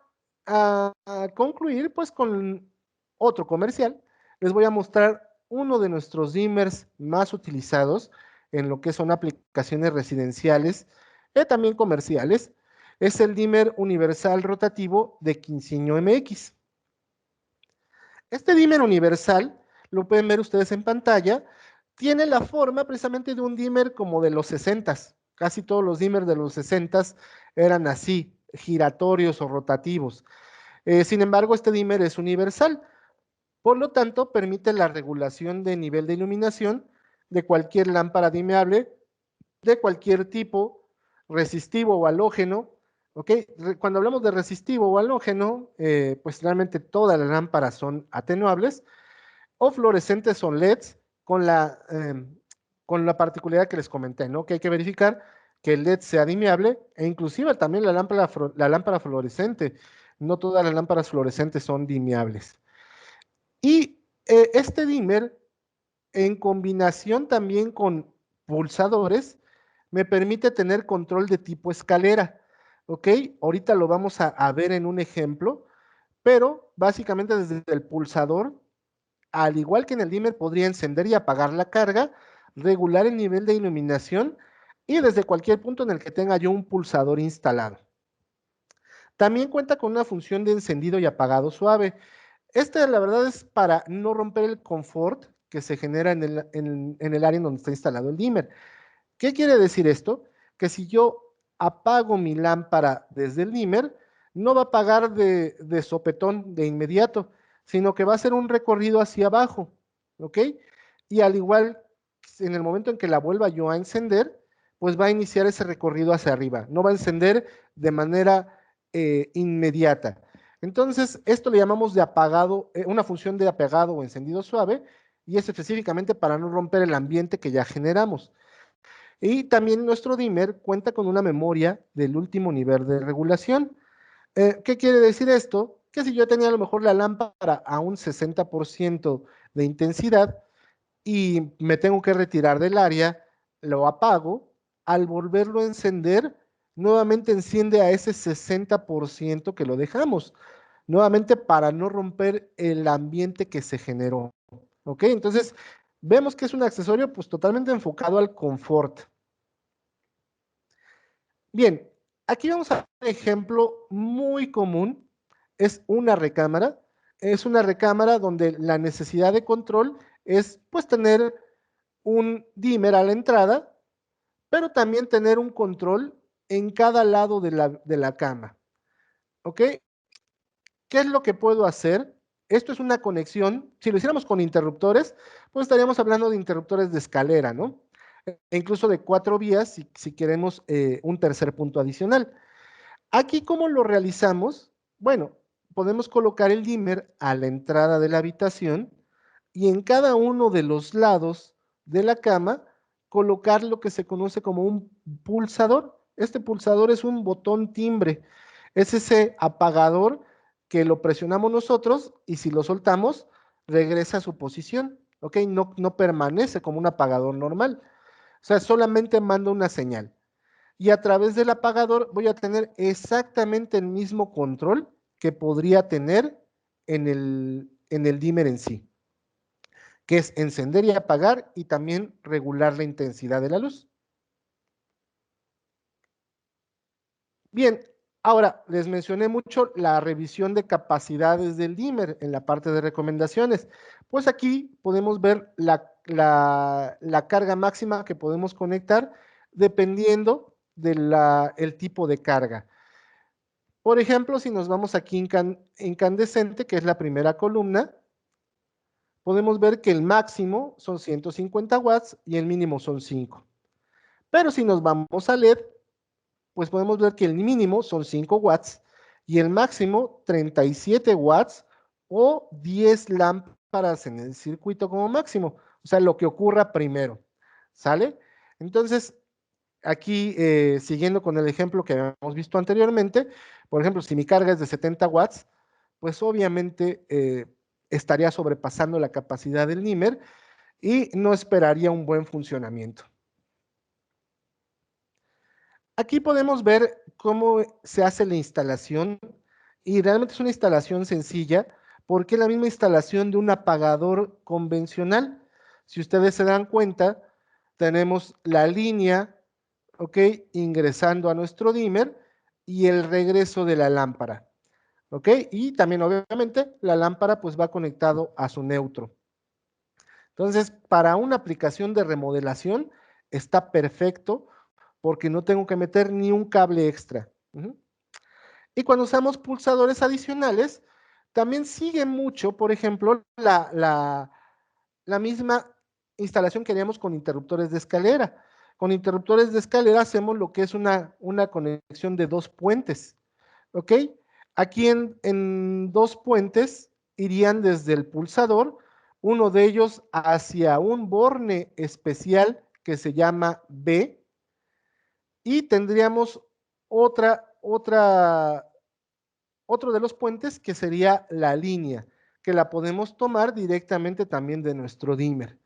S2: concluir pues con otro comercial. Les voy a mostrar uno de nuestros dimmers más utilizados en lo que son aplicaciones residenciales y también comerciales. Es el dimmer universal rotativo de Quinceño MX. Este dimmer universal, lo pueden ver ustedes en pantalla, tiene la forma precisamente de un dimmer como de los 60s. Casi todos los dimmers de los 60s eran así, giratorios o rotativos. Sin embargo, este dimmer es universal, por lo tanto, permite la regulación de nivel de iluminación de cualquier lámpara dimeable, de cualquier tipo, resistivo o halógeno. ¿Ok? Cuando hablamos de resistivo o halógeno, pues realmente todas las lámparas son atenuables o fluorescentes son LEDs con la particularidad que les comenté, ¿no? Que hay que verificar que el LED sea dimeable e inclusive también la lámpara fluorescente. No todas las lámparas fluorescentes son dimeables. Y este dimmer, en combinación también con pulsadores, me permite tener control de tipo escalera. ¿Ok? Ahorita lo vamos a ver en un ejemplo, pero básicamente desde el pulsador, al igual que en el dimmer, podría encender y apagar la carga, regular el nivel de iluminación y desde cualquier punto en el que tenga yo un pulsador instalado. También cuenta con una función de encendido y apagado suave. La verdad es para no romper el confort que se genera en el área en donde está instalado el dimmer. ¿Qué quiere decir esto? Que si yo apago mi lámpara desde el dimmer, no va a apagar de sopetón de inmediato, sino que va a hacer un recorrido hacia abajo, ¿ok? Y al igual, en el momento en que la vuelva yo a encender, pues va a iniciar ese recorrido hacia arriba, no va a encender de manera inmediata. Entonces, esto le llamamos de apagado, una función de apagado o encendido suave, y es específicamente para no romper el ambiente que ya generamos. Y también nuestro dimmer cuenta con una memoria del último nivel de regulación. ¿Qué quiere decir esto? Que si yo tenía a lo mejor la lámpara a un 60% de intensidad y me tengo que retirar del área, lo apago, al volverlo a encender, nuevamente enciende a ese 60% que lo dejamos, nuevamente para no romper el ambiente que se generó. ¿Ok? Entonces, vemos que es un accesorio pues totalmente enfocado al confort. Bien, aquí vamos a ver un ejemplo muy común. Es una recámara. Es una recámara donde la necesidad de control es pues tener un dimmer a la entrada, pero también tener un control en cada lado de la cama. ¿Ok? ¿Qué es lo que puedo hacer? Esto es una conexión. Si lo hiciéramos con interruptores, pues estaríamos hablando de interruptores de escalera, ¿no? E incluso de 4 vías si queremos un tercer punto adicional. Aquí, ¿cómo lo realizamos? Bueno, podemos colocar el dimmer a la entrada de la habitación y en cada uno de los lados de la cama colocar lo que se conoce como un pulsador. Este pulsador es un botón timbre. Es ese apagador que lo presionamos nosotros y si lo soltamos, regresa a su posición, ¿ok? No permanece como un apagador normal. O sea, solamente manda una señal. Y a través del apagador voy a tener exactamente el mismo control que podría tener en el dimmer en sí, que es encender y apagar y también regular la intensidad de la luz. Bien, ahora les mencioné mucho la revisión de capacidades del dimmer en la parte de recomendaciones. Pues aquí podemos ver la carga máxima que podemos conectar dependiendo del tipo de carga. Por ejemplo, si nos vamos aquí incandescente, que es la primera columna, podemos ver que el máximo son 150 watts y el mínimo son 5. Pero si nos vamos a LED, pues podemos ver que el mínimo son 5 watts y el máximo 37 watts o 10 lámparas en el circuito como máximo. O sea, lo que ocurra primero. ¿Sale? Entonces, aquí, siguiendo con el ejemplo que habíamos visto anteriormente, por ejemplo, si mi carga es de 70 watts, pues obviamente estaría sobrepasando la capacidad del dimmer y no esperaría un buen funcionamiento. Aquí podemos ver cómo se hace la instalación y realmente es una instalación sencilla porque es la misma instalación de un apagador convencional. Si ustedes se dan cuenta, tenemos la línea, ¿ok? Ingresando a nuestro dimmer y el regreso de la lámpara, ¿ok? Y también obviamente la lámpara pues va conectado a su neutro. Entonces, para una aplicación de remodelación está perfecto porque no tengo que meter ni un cable extra. Y cuando usamos pulsadores adicionales, también sigue mucho, por ejemplo, la misma instalación que haríamos con interruptores de escalera. Con interruptores de escalera hacemos lo que es una conexión de 2 puentes, ¿ok? Aquí en 2 puentes irían desde el pulsador, uno de ellos hacia un borne especial que se llama B, y tendríamos otro de los puentes que sería la línea, que la podemos tomar directamente también de nuestro dimmer.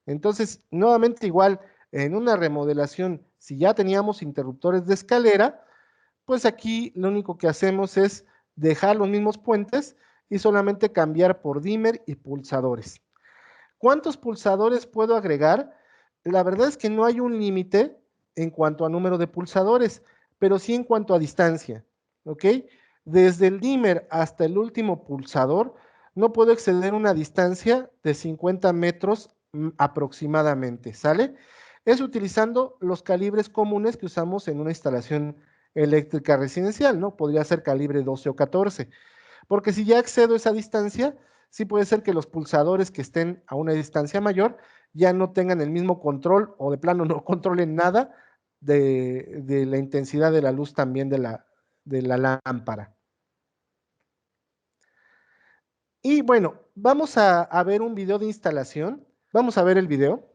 S2: Entonces, nuevamente igual, en una remodelación, si ya teníamos interruptores de escalera, pues aquí lo único que hacemos es dejar los mismos puentes y solamente cambiar por dimmer y pulsadores. ¿Cuántos pulsadores puedo agregar? La verdad es que no hay un límite en cuanto a número de pulsadores, pero sí en cuanto a distancia, ¿ok? Desde el dimmer hasta el último pulsador, no puedo exceder una distancia de 50 metros aproximadamente, ¿sale? Es utilizando los calibres comunes que usamos en una instalación eléctrica residencial, ¿no? Podría ser calibre 12 o 14, porque si ya excedo esa distancia, sí puede ser que los pulsadores que estén a una distancia mayor ya no tengan el mismo control o de plano no controlen nada de la intensidad de la luz también de la lámpara. Y bueno, vamos a ver un video de instalación. Vamos a ver el video.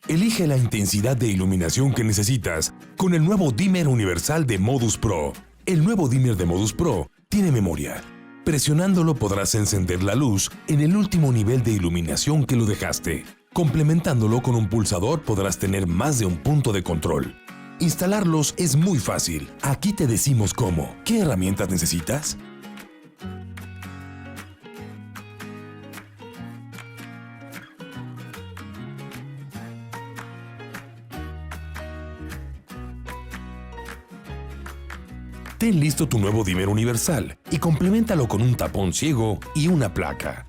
S3: Elige la intensidad de iluminación que necesitas con el nuevo dimmer universal de Modus Pro. El nuevo dimmer de Modus Pro tiene memoria. Presionándolo podrás encender la luz en el último nivel de iluminación que lo dejaste. Complementándolo con un pulsador podrás tener más de un punto de control. Instalarlos es muy fácil. Aquí te decimos cómo. ¿Qué herramientas necesitas? Ten listo tu nuevo dimmer universal y compleméntalo con un tapón ciego y una placa.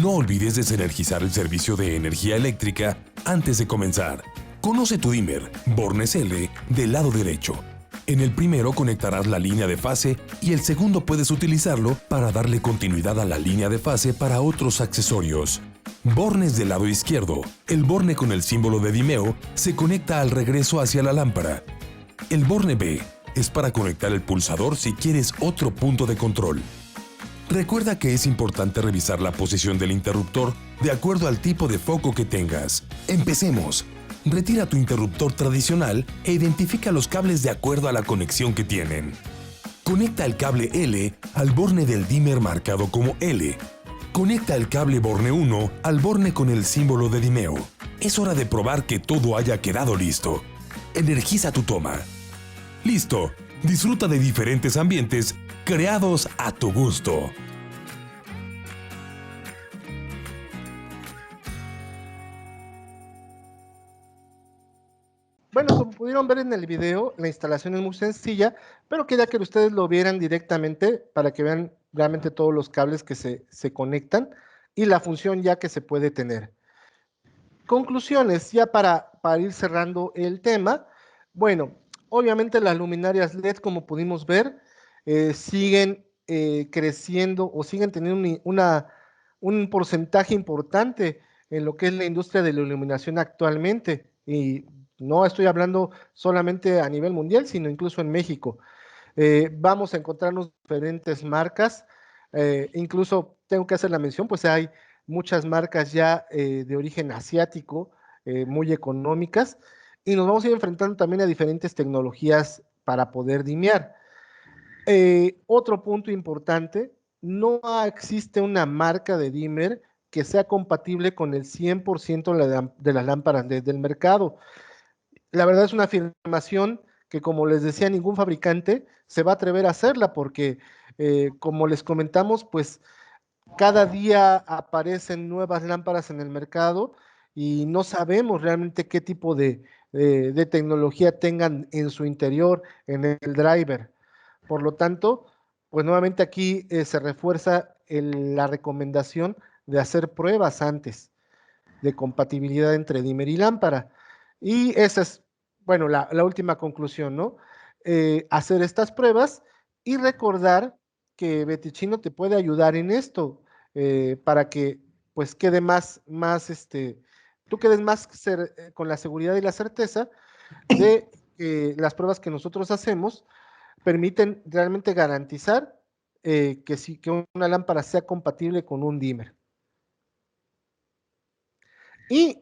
S3: No olvides desenergizar el servicio de energía eléctrica antes de comenzar. Conoce tu dimmer, bornes L, del lado derecho. En el primero conectarás la línea de fase y el segundo puedes utilizarlo para darle continuidad a la línea de fase para otros accesorios. Bornes del lado izquierdo. El borne con el símbolo de dimeo se conecta al regreso hacia la lámpara. El borne B es para conectar el pulsador si quieres otro punto de control. Recuerda que es importante revisar la posición del interruptor de acuerdo al tipo de foco que tengas. Empecemos. Retira tu interruptor tradicional e identifica los cables de acuerdo a la conexión que tienen. Conecta el cable L al borne del dimmer marcado como L. Conecta el cable borne 1 al borne con el símbolo de dimeo. Es hora de probar que todo haya quedado listo. Energiza tu toma. ¡Listo! Disfruta de diferentes ambientes creados a tu gusto.
S2: Bueno, como pudieron ver en el video, la instalación es muy sencilla, pero quería que ustedes lo vieran directamente para que vean realmente todos los cables que se conectan y la función ya que se puede tener. Conclusiones, ya para ir cerrando el tema. Bueno, obviamente las luminarias LED, como pudimos ver, siguen creciendo o siguen teniendo un porcentaje importante en lo que es la industria de la iluminación actualmente. Y no estoy hablando solamente a nivel mundial, sino incluso en México. Vamos a encontrarnos diferentes marcas. Incluso tengo que hacer la mención, pues hay muchas marcas ya de origen asiático, muy económicas, y nos vamos a ir enfrentando también a diferentes tecnologías para poder dimear. Otro punto importante, no existe una marca de dimmer que sea compatible con el 100% de las lámparas del mercado. La verdad es una afirmación que, como les decía, ningún fabricante se va a atrever a hacerla porque, como les comentamos, pues cada día aparecen nuevas lámparas en el mercado y no sabemos realmente qué tipo de tecnología tengan en su interior, en el driver. Por lo tanto, pues nuevamente aquí se refuerza la recomendación de hacer pruebas antes de compatibilidad entre dimmer y lámpara. Y esa es, bueno, la última conclusión, ¿no? Hacer estas pruebas y recordar que Betichino te puede ayudar en esto para que pues quede tú quedes más con la seguridad y la certeza de que las pruebas que nosotros hacemos permiten realmente garantizar que una lámpara sea compatible con un dimmer. Y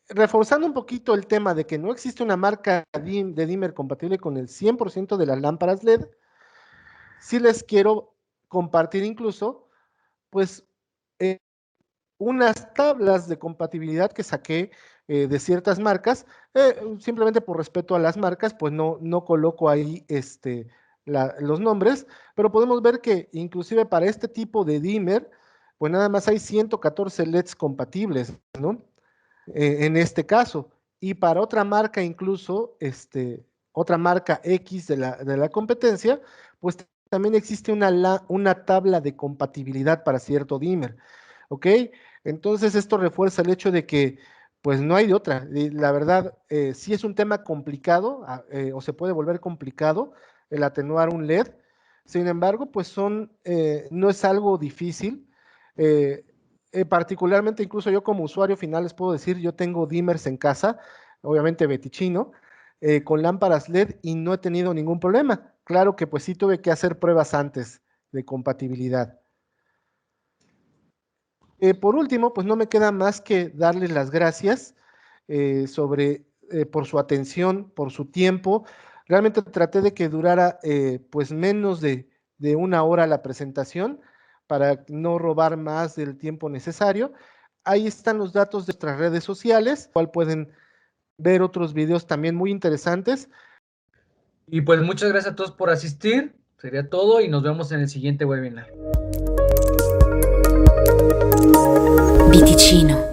S2: reforzando un poquito el tema de que no existe una marca de dimmer compatible con el 100% de las lámparas LED, sí les quiero compartir incluso, pues, unas tablas de compatibilidad que saqué de ciertas marcas, simplemente por respeto a las marcas, pues no coloco ahí los nombres, pero podemos ver que inclusive para este tipo de dimmer, pues nada más hay 114 LEDs compatibles, ¿no? En este caso. Y para otra marca, incluso, otra marca X de la competencia, pues también existe una tabla de compatibilidad para cierto dimmer, ¿ok? Entonces esto refuerza el hecho de que, pues no hay de otra. Y la verdad, sí es un tema complicado, o se puede volver complicado el atenuar un LED. Sin embargo, pues no es algo difícil. Particularmente, incluso yo como usuario final les puedo decir, yo tengo dimmers en casa, obviamente Betichino, con lámparas LED y no he tenido ningún problema. Claro que pues sí tuve que hacer pruebas antes de compatibilidad. Por último, pues no me queda más que darles las gracias por su atención, por su tiempo. Realmente traté de que durara pues menos de una hora la presentación para no robar más del tiempo necesario. Ahí están los datos de nuestras redes sociales, cual pueden ver otros videos también muy interesantes.
S1: Y pues muchas gracias a todos por asistir. Sería todo y nos vemos en el siguiente webinar.
S4: Betichino.